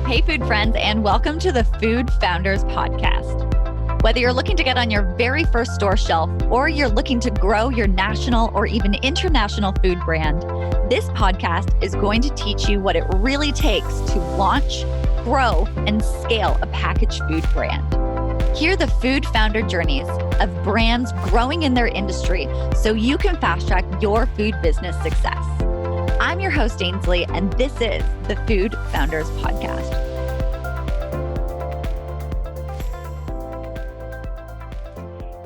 Hey, food friends, and welcome to the Food Founders Podcast. Whether you're looking to get on your very first store shelf or you're looking to grow your national or even international food brand, this podcast is going to teach you what it really takes to launch, grow, and scale a packaged food brand. Hear the food founder journeys of brands growing in their industry so you can fast track your food business success. I'm your host, Ainsley, and this is the Food Founders Podcast.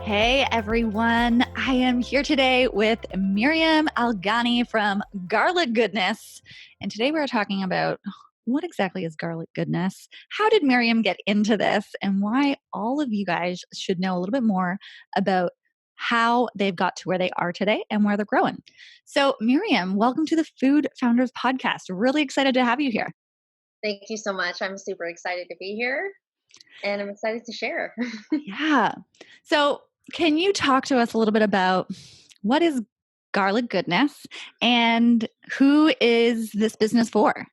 Hey, everyone. I am here today with Mariam Elghani from Garlic Goodness. And today we're talking about what exactly is garlic goodness? How did Mariam get into this? And why all of you guys should know a little bit more about how they've got to where they are today and where they're growing. So Mariam, welcome to the Food Founders Podcast. Really excited to have you here. Thank you so much. I'm super excited to be here and I'm excited to share. Yeah. So can you talk to us a little bit about what is Garlic Goodness and who is this business for?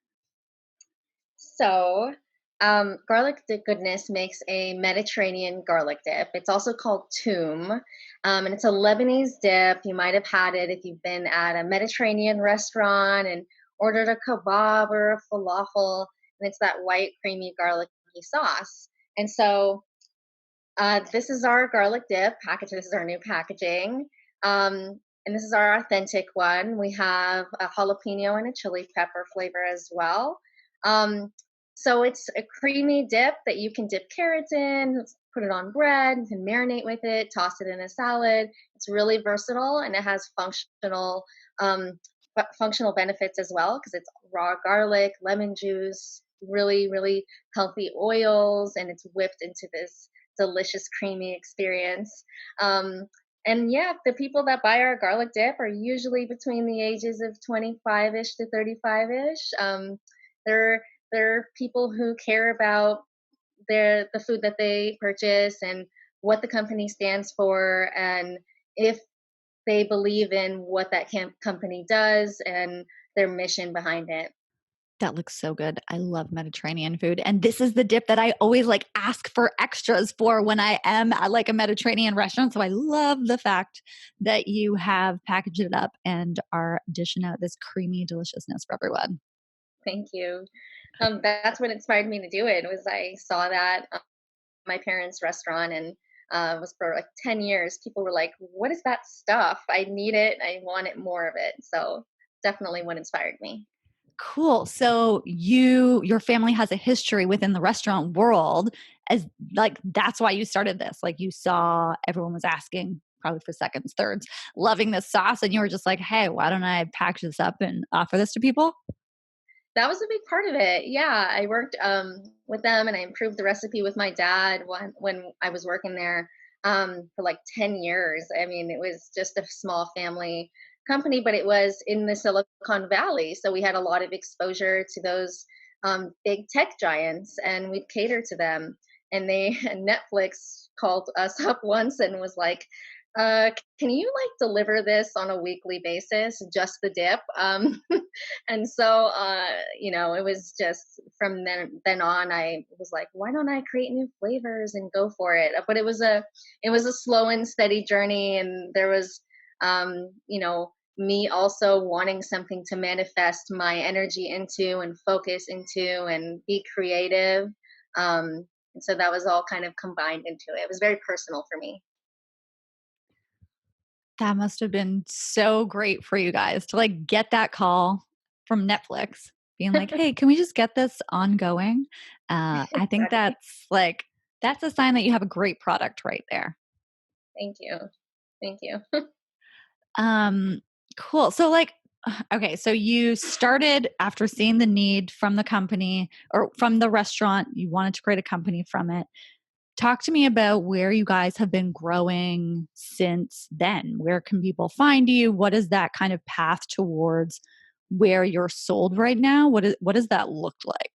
So, Garlic Goodness makes a Mediterranean garlic dip. It's also called toom, and it's a Lebanese dip. You might have had it if you've been at a Mediterranean restaurant and ordered a kebab or a falafel, and it's that white, creamy, garlicky sauce. And so, this is our garlic dip package. This is our new packaging. And this is our authentic one. We have a jalapeno and a chili pepper flavor as well. So it's a creamy dip that you can dip carrots in, put it on bread, you can marinate with it, toss it in a salad. It's really versatile and it has functional benefits as well because it's raw garlic, lemon juice, really, really healthy oils, and it's whipped into this delicious creamy experience. And yeah, the people that buy our garlic dip are usually between the ages of 25-ish to 35-ish. They're people who care about the food that they purchase and what the company stands for, and if they believe in what that company does and their mission behind it. That looks so good. I love Mediterranean food. And this is the dip that I always ask for extras for when I am at a Mediterranean restaurant. So I love the fact that you have packaged it up and are dishing out this creamy deliciousness for everyone. Thank you. That's what inspired me to do it. Was I saw that my parents' restaurant and was for like 10 years. People were like, "What is that stuff? I need it. I want it more of it." So definitely what inspired me. Cool. So your family has a history within the restaurant world as that's why you started this. You saw everyone was asking probably for seconds, thirds, loving this sauce. And you were just like, hey, why don't I package this up and offer this to people? That was a big part of it. Yeah, I worked with them and I improved the recipe with my dad when I was working there for like 10 years. I mean, it was just a small family company, but it was in the Silicon Valley. So we had a lot of exposure to those big tech giants and we'd cater to them. And Netflix called us up once and was like, can you deliver this on a weekly basis, just the dip? And so, it was just from then on, I was like, why don't I create new flavors and go for it? But it was a slow and steady journey. And there was, me also wanting something to manifest my energy into and focus into and be creative. And so that was all kind of combined into it. It was very personal for me. That must have been so great for you guys to get that call from Netflix being like, hey, can we just get this ongoing? I think Exactly. that's a sign that you have a great product right there. Thank you. Thank you. Um, cool. So okay, so you started after seeing the need from the company or from the restaurant, you wanted to create a company from it. Talk to me about where you guys have been growing since then. Where can people find you? What is that kind of path towards where you're sold right now? What does that look like?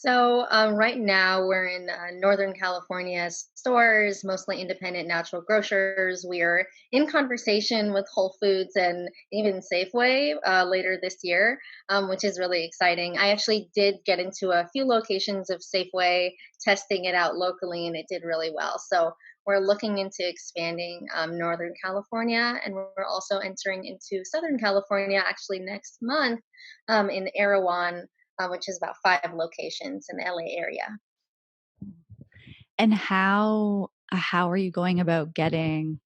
So right now we're in Northern California stores, mostly independent natural grocers. We are in conversation with Whole Foods and even Safeway later this year, which is really exciting. I actually did get into a few locations of Safeway, testing it out locally, and it did really well. So we're looking into expanding Northern California, and we're also entering into Southern California actually next month in Erewhon, which is about 5 locations in the LA area. And how are you going about getting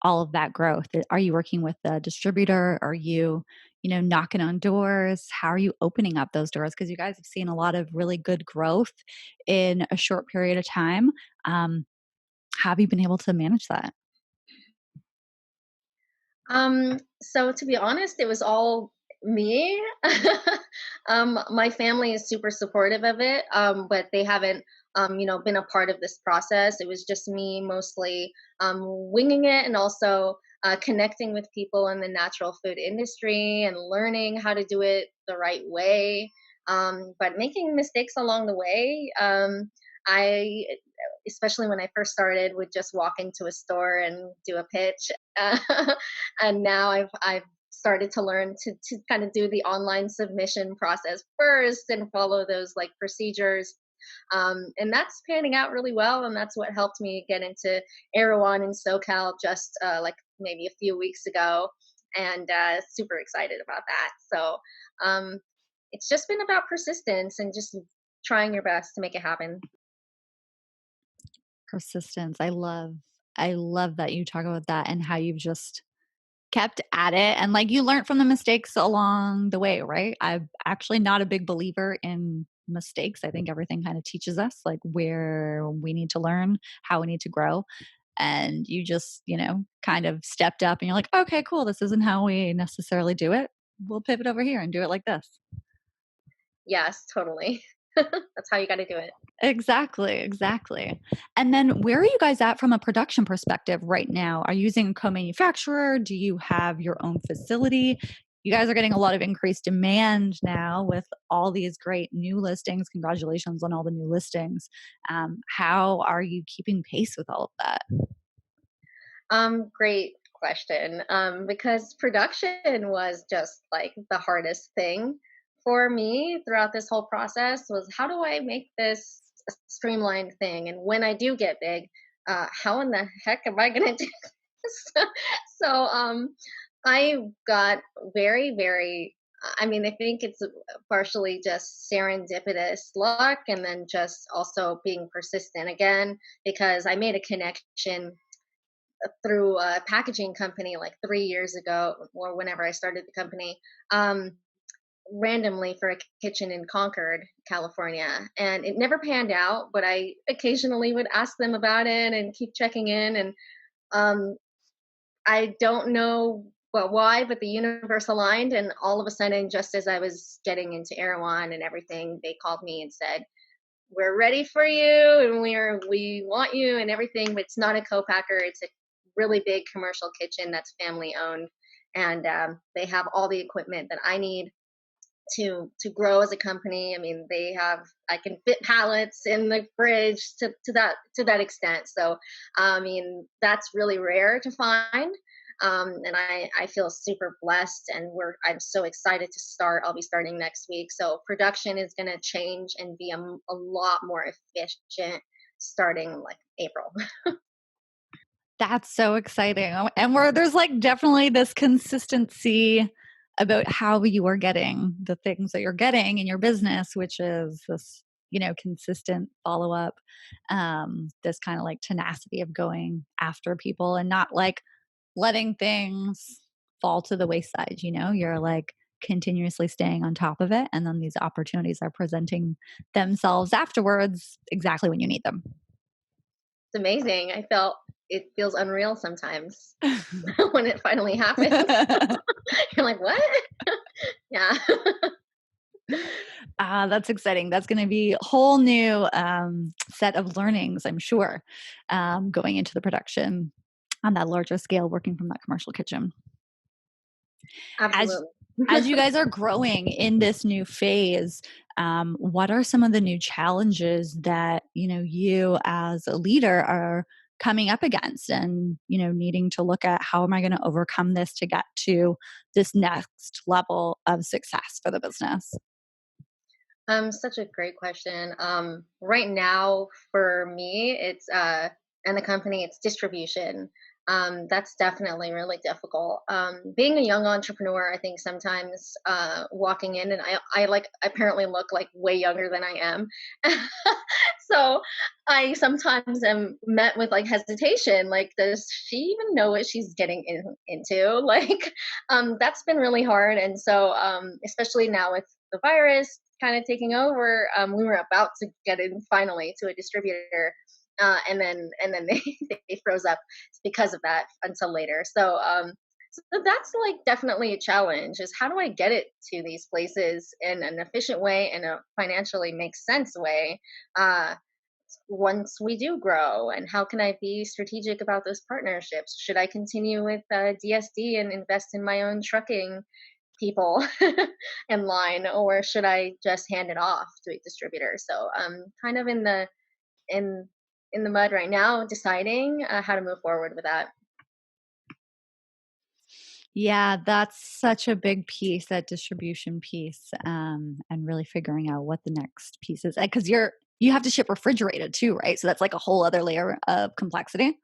all of that growth? Are you working with a distributor? Are you, knocking on doors? How are you opening up those doors? Because you guys have seen a lot of really good growth in a short period of time. Um, how have you been able to manage that? So to be honest, it was all me. My family is super supportive of it, but they haven't, been a part of this process. It was just me mostly winging it, and also connecting with people in the natural food industry and learning how to do it the right way. But making mistakes along the way. I Especially when I first started, would just walk into a store and do a pitch. And now I've started to learn to kind of do the online submission process first and follow those like procedures. And that's panning out really well, and that's what helped me get into Erewhon in SoCal just like maybe a few weeks ago, and super excited about that. So um, it's just been about persistence and just trying your best to make it happen. Persistence. I love that you talk about that and how you've just kept at it and like you learned from the mistakes along the way, right? I'm actually not a big believer in mistakes. I think everything kind of teaches us like where we need to learn, how we need to grow. And you just, kind of stepped up and you're like, okay, cool. This isn't how we necessarily do it. We'll pivot over here and do it like this. Yes, totally. That's how you got to do it. Exactly, exactly. And then where are you guys at from a production perspective right now? Are you using a co-manufacturer? Do you have your own facility? You guys are getting a lot of increased demand now with all these great new listings. Congratulations on all the new listings. How are you keeping pace with all of that? Great question. Because production was just like the hardest thing for me throughout this whole process was how do I make this a streamlined thing? And when I do get big, how in the heck am I gonna do this? so I got very I mean, I think it's partially just serendipitous luck, and then just also being persistent again, because I made a connection through a packaging company like 3 years ago, or whenever I started the company, randomly for a kitchen in Concord, California. And it never panned out, but I occasionally would ask them about it and keep checking in. And um, I don't know why, but the universe aligned. And all of a sudden, just as I was getting into Erewhon and everything, they called me and said, we're ready for you, and we want you and everything, but it's not a co-packer. It's a really big commercial kitchen that's family owned, and they have all the equipment that I need to grow as a company. I mean, they have, I can fit pallets in the fridge to that extent. So I mean, that's really rare to find. And I feel super blessed, and I'm so excited to start. I'll be starting next week, so production is going to change and be a lot more efficient starting like April. That's so exciting. And where there's like definitely this consistency about how you are getting the things that you're getting in your business, which is this, consistent follow up, this kind of like tenacity of going after people and not like letting things fall to the wayside. You're like continuously staying on top of it. And then these opportunities are presenting themselves afterwards exactly when you need them. It's amazing. It feels unreal sometimes when it finally happens. You're like, what? Yeah. That's exciting. That's going to be a whole new set of learnings, I'm sure, going into the production on that larger scale, working from that commercial kitchen. As Absolutely. As you guys are growing in this new phase, what are some of the new challenges that you as a leader are coming up against, and needing to look at how am I going to overcome this to get to this next level of success for the business? Such a great question. Right now, for me, it's and the company, it's distribution. That's definitely really difficult. Being a young entrepreneur, I think sometimes walking in, and I like apparently look like way younger than I am, so I sometimes am met with like hesitation. Like, does she even know what she's getting into? Like, that's been really hard, and so especially now with the virus kind of taking over, we were about to get in finally to a distributor, and then they they froze up because of that until later. So that's like definitely a challenge. Is how do I get it to these places in an efficient way and a financially makes sense way? Uh, Once we do grow, and how can I be strategic about those partnerships? Should I continue with DSD and invest in my own trucking people in line, or should I just hand it off to a distributor? So I'm kind of in in the mud right now, deciding how to move forward with that. Yeah, that's such a big piece, that distribution piece, and really figuring out what the next piece is. Because you have to ship refrigerated too, right? So that's like a whole other layer of complexity.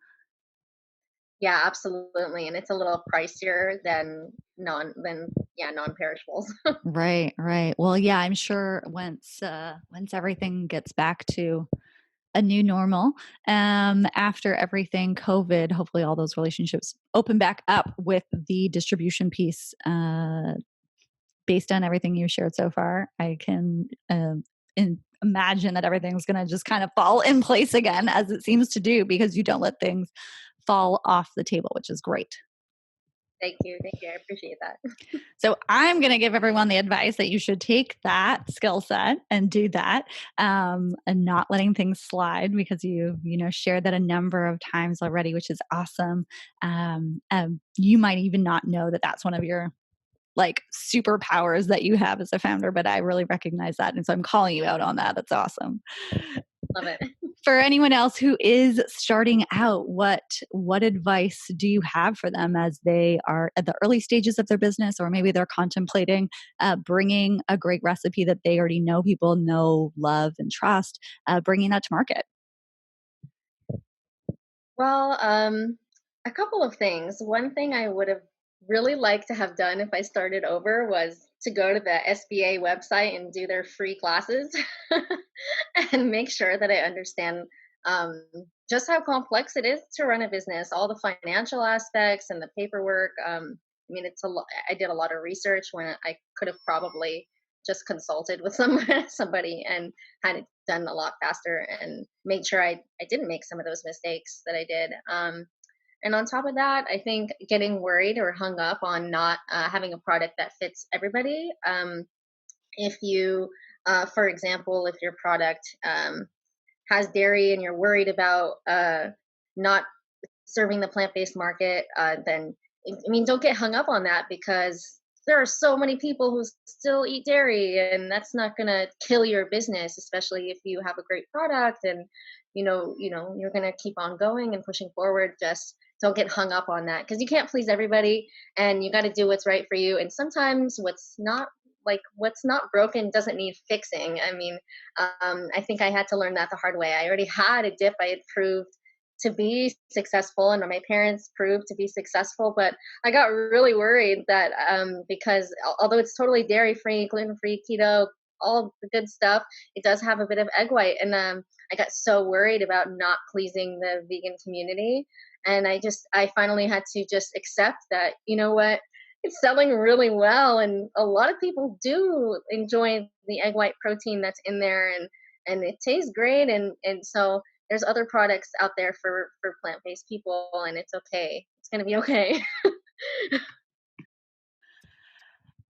Yeah, absolutely, and it's a little pricier than non-perishables. Right, right. Well, yeah, I'm sure once everything gets back to a new normal, after everything COVID, hopefully all those relationships open back up with the distribution piece. Based on everything you shared so far, I can imagine that everything's going to just kind of fall in place again, as it seems to do, because you don't let things fall off the table, which is great. Thank you, I appreciate that. So I'm going to give everyone the advice that you should take that skill set and do that, and not letting things slide, because you shared that a number of times already, which is awesome. You might even not know that that's one of your like superpowers that you have as a founder, but I really recognize that. And so I'm calling you out on that. That's awesome. Love it. For anyone else who is starting out, what advice do you have for them as they are at the early stages of their business, or maybe they're contemplating bringing a great recipe that they already know people know, love, and trust, bringing that to market? Well, a couple of things. One thing I would have really liked to have done if I started over was to go to the SBA website and do their free classes and make sure that I understand um, just how complex it is to run a business, all the financial aspects and the paperwork. I mean, it's a lot. I did a lot of research when I could have probably just consulted with somebody and had it done a lot faster and made sure I didn't make some of those mistakes that I did. And on top of that, I think getting worried or hung up on not having a product that fits everybody. If you, for example, if your product has dairy and you're worried about not serving the plant-based market, then I mean, don't get hung up on that, because there are so many people who still eat dairy, and that's not going to kill your business, especially if you have a great product and you're going to keep on going and pushing forward. Just don't get hung up on that, because you can't please everybody, and you got to do what's right for you. And sometimes what's not broken doesn't need fixing. I mean, I think I had to learn that the hard way. I already had a dip. I had proved to be successful, and my parents proved to be successful, but I got really worried that because although it's totally dairy free, gluten free, keto, all the good stuff, it does have a bit of egg white, and I got so worried about not pleasing the vegan community, and I finally had to just accept that, you know what, it's selling really well, and a lot of people do enjoy the egg white protein that's in there, and it tastes great, and so there's other products out there for plant-based people, and it's okay. It's going to be okay.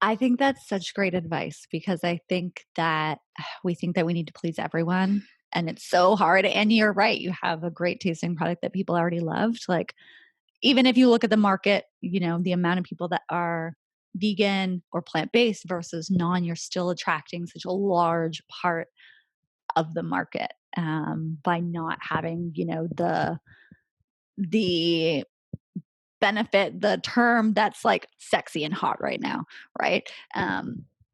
I think that's such great advice, because I think that we think that we need to please everyone, and it's so hard. And you're right. You have a great tasting product that people already loved. Like, even if you look at the market, the amount of people that are vegan or plant-based versus non, you're still attracting such a large part of the market by not having, the benefit, the term that's like sexy and hot right now, right?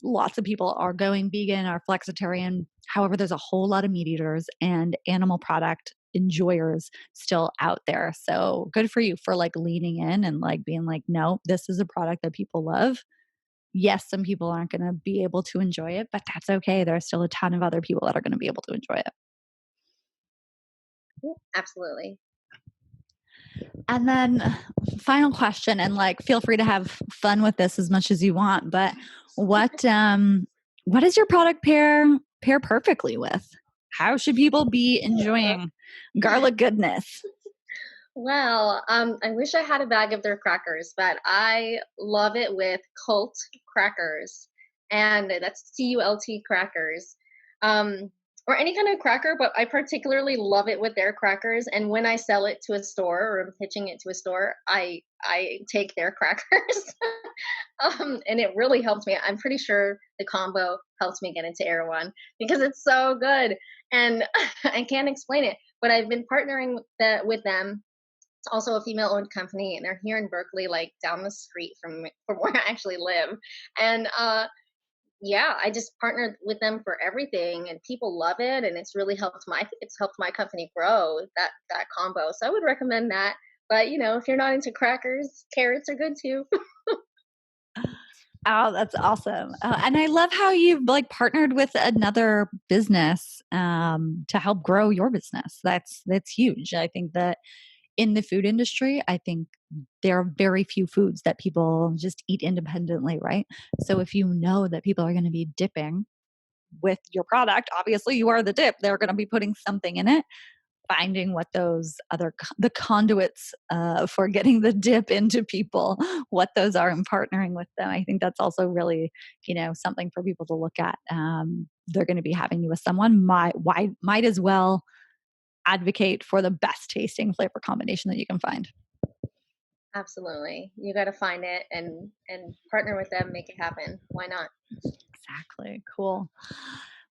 Lots of people are going vegan or flexitarian. However, there's a whole lot of meat eaters and animal product enjoyers still out there. So good for you for like leaning in and like being like, no, this is a product that people love. Yes, some people aren't going to be able to enjoy it, but that's okay. There are still a ton of other people that are going to be able to enjoy it. Absolutely. And then final question, and like feel free to have fun with this as much as you want, but what does your product pair perfectly with? How should people be enjoying garlic goodness? Well, I wish I had a bag of their crackers, but I love it with Cult crackers, and that's CULT crackers, or any kind of cracker. But I particularly love it with their crackers. And when I sell it to a store or I'm pitching it to a store, I take their crackers, and it really helps me. I'm pretty sure the combo helps me get into Erewhon because it's so good, and I can't explain it. But I've been partnering with them. It's also a female-owned company, and they're here in Berkeley, like down the street from where I actually live. And yeah, I just partnered with them for everything, and people love it, and it's helped my company grow, that combo. So I would recommend that. But if you're not into crackers, carrots are good too. Oh, that's awesome. And I love how you've like partnered with another business to help grow your business. That's huge. I think that in the food industry, I think there are very few foods that people just eat independently, right? So if you know that people are going to be dipping with your product, obviously you are the dip. They're going to be putting something in it. Finding what those the conduits for getting the dip into people, what those are, and partnering with them. I think that's also really, something for people to look at. They're going to be having you with someone. Might as well advocate for the best tasting flavor combination that you can find. Absolutely. You got to find it and partner with them, make it happen. Why not? Exactly. Cool.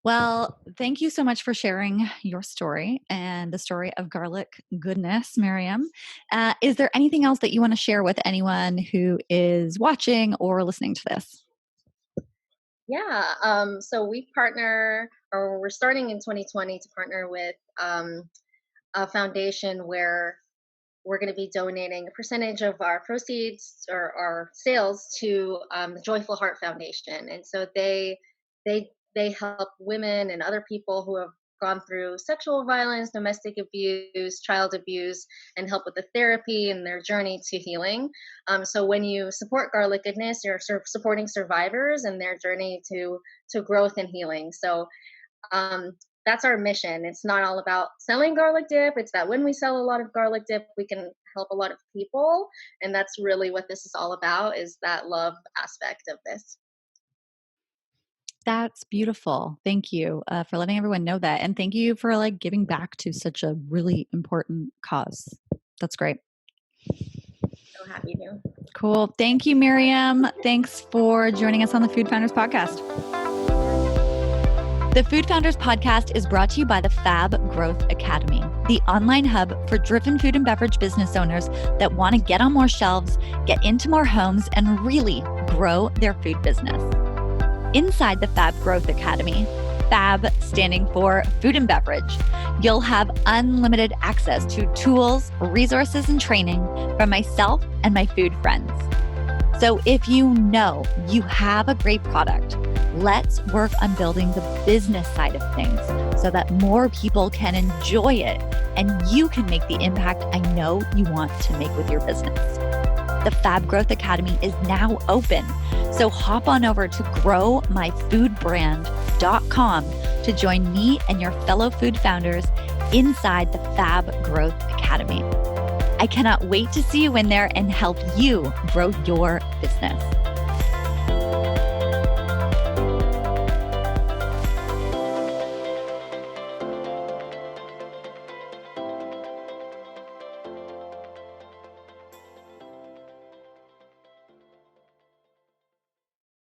Well, thank you so much for sharing your story and the story of garlic goodness, Mariam. Is there anything else that you want to share with anyone who is watching or listening to this? Yeah. So we're starting in 2020 to partner with a foundation where we're going to be donating a percentage of our proceeds or our sales to the Joyful Heart Foundation, and so they help women and other people who have gone through sexual violence, domestic abuse, child abuse, and help with the therapy and their journey to healing. So when you support Garlic Goodness, you're supporting survivors and their journey to growth and healing. So um, that's our mission. It's not all about selling garlic dip. It's that when we sell a lot of garlic dip, we can help a lot of people. And that's really what this is all about, is that love aspect of this. That's beautiful. Thank you for letting everyone know that. And thank you for like giving back to such a really important cause. That's great. So happy to. Cool. Thank you, Mariam. Thanks for joining us on the Food Founders Podcast. The Food Founders Podcast is brought to you by the Fab Growth Academy, the online hub for driven food and beverage business owners that want to get on more shelves, get into more homes, and really grow their food business. Inside the Fab Growth Academy, Fab standing for food and beverage, you'll have unlimited access to tools, resources, and training from myself and my food friends. So if you know you have a great product, let's work on building the business side of things so that more people can enjoy it and you can make the impact I know you want to make with your business. The Fab Growth Academy is now open. So hop on over to growmyfoodbrand.com to join me and your fellow food founders inside the Fab Growth Academy. I cannot wait to see you in there and help you grow your business.